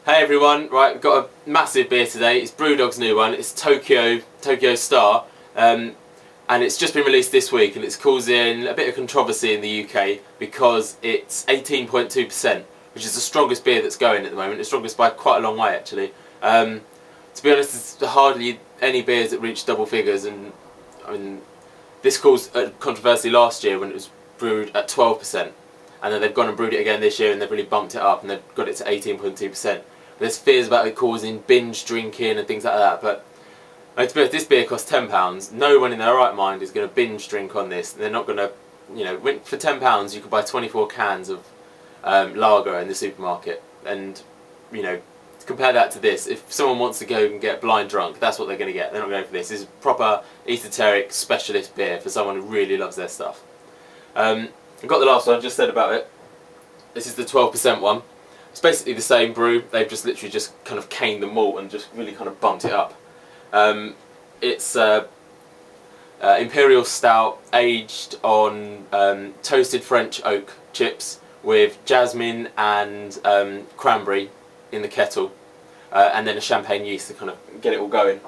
Hey everyone, right, we've got a massive beer today. It's BrewDog's new one. It's Tokyo Star, and it's just been released this week, and it's causing a bit of controversy in the UK because it's 18.2%, which is the strongest beer that's going at the moment. It's strongest by quite a long way, actually. To be honest, there's hardly any beers that reach double figures, and I mean, this caused a controversy last year when it was brewed at 12%, and then they've gone and brewed it again this year, and they've really bumped it up, and they've got it to 18.2%. There's fears about it causing binge drinking and things like that, but to be honest, this beer costs £10. No one in their right mind is going to binge drink on this. They're not going to, for £10 you could buy 24 cans of lager in the supermarket, and compare that to this. If someone wants to go and get blind drunk, that's what they're going to get. They're not going for this. This is proper esoteric specialist beer for someone who really loves their stuff. I've got the last one I just said about it. This is the 12% one. It's basically the same brew. They've just literally just kind of caned the malt and just really kind of bumped it up. It's imperial stout aged on toasted French oak chips with jasmine and cranberry in the kettle, and then a champagne yeast to kind of get it all going.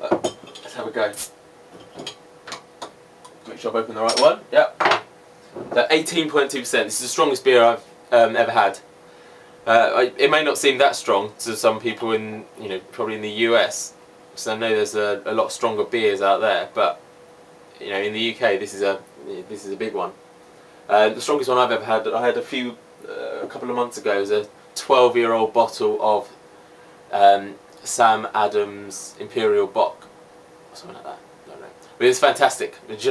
Let's have a go. Make sure I've opened the right one. Yep. 18.2%. This is the strongest beer I've ever had. It may not seem that strong to some people in, probably in the US, so I know there's a lot stronger beers out there, but in the UK this is a big one. The strongest one I've ever had, I had a couple of months ago, was a 12-year-old bottle of Sam Adams Imperial Bock, or something like that. I don't know. But it was fantastic. It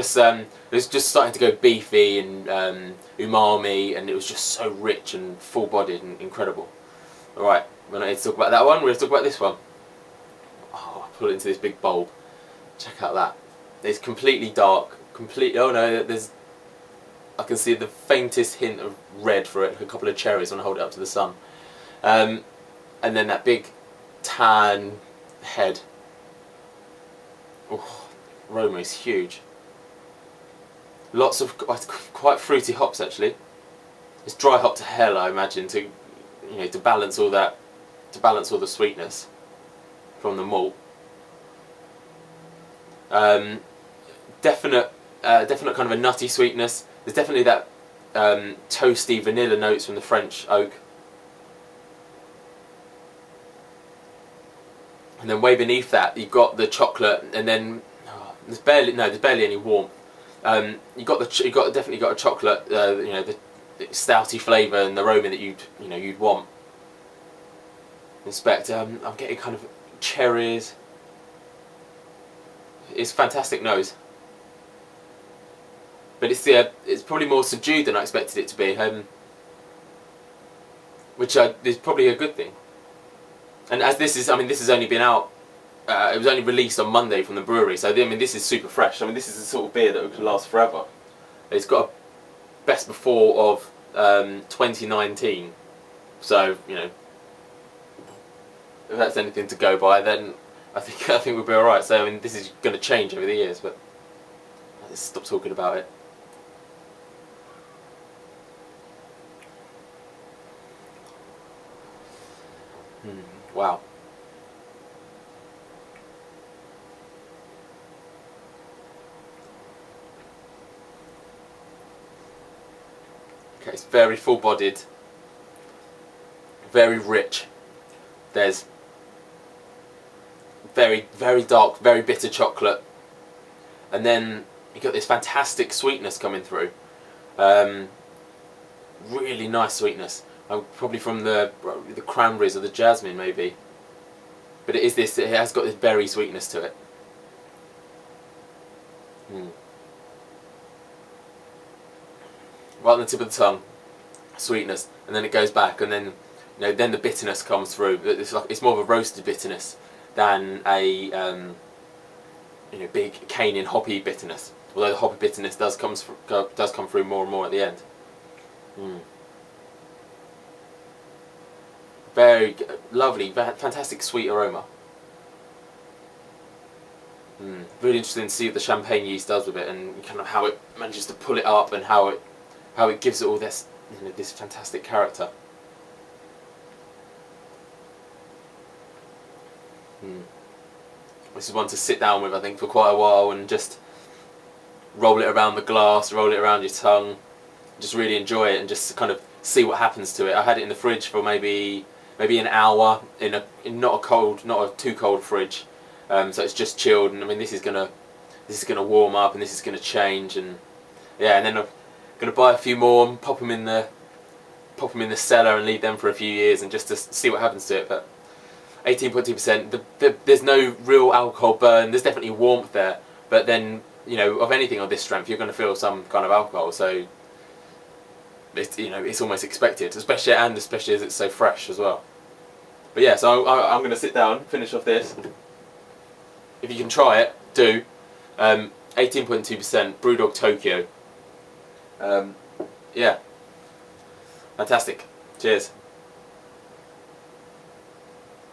was just starting to go beefy and umami, and it was just so rich and full-bodied and incredible. Alright, we're not here to talk about that one, we're going to talk about this one. Oh, I'll pull it into this big bulb. Check out that. It's completely dark. Oh no, I can see the faintest hint of red for it, a couple of cherries when I hold it up to the sun. And then that big tan head. Oh, aroma is huge. Lots of quite fruity hops actually. It's dry hop to hell, I imagine, to balance all that, to balance all the sweetness from the malt. Definite kind of a nutty sweetness. There's definitely that toasty vanilla notes from the French oak. And then way beneath that you've got the chocolate, and then there's barely any warmth. You've definitely got a chocolate, the stouty flavour and the aroma that you'd want. Inspect. I'm getting kind of cherries. It's a fantastic nose, but it's probably more subdued than I expected it to be, which is probably a good thing. And as this has only been out. It was only released on Monday from the brewery, so this is super fresh. This is the sort of beer that could last forever. It's got a best before of 2019, so if that's anything to go by, then I think we'll be all right. So this is going to change over the years, but let's stop talking about it. Wow. Okay, it's very full-bodied, very rich. There's very, very dark, very bitter chocolate, and then you got this fantastic sweetness coming through. Really nice sweetness, probably from the cranberries or the jasmine maybe. But it has got this berry sweetness to it. Right on the tip of the tongue, sweetness, and then it goes back, and then then the bitterness comes through. It's more of a roasted bitterness than a big caning hoppy bitterness. Although the hoppy bitterness does come through more and more at the end. Very lovely, fantastic sweet aroma. Really interesting to see what the champagne yeast does with it, and kind of how it manages to pull it up, and how it gives it all this this fantastic character. This is one to sit down with, I think, for quite a while and just roll it around the glass, roll it around your tongue, just really enjoy it and just kind of see what happens to it. I had it in the fridge for maybe an hour in not a too cold fridge, so it's just chilled. And I mean, this is gonna warm up and this is gonna change, and yeah, and then I'm gonna buy a few more and pop them in the cellar and leave them for a few years and just to see what happens to it. But 18.2%, there's no real alcohol burn. There's definitely warmth there, but then, you know, of anything of this strength, you're going to feel some kind of alcohol. So it's, you know, it's almost expected, especially as it's so fresh as well. But yeah, so I'm going to sit down, finish off this. If you can try it, do. 18.2% BrewDogTokyo. Yeah, fantastic. Cheers.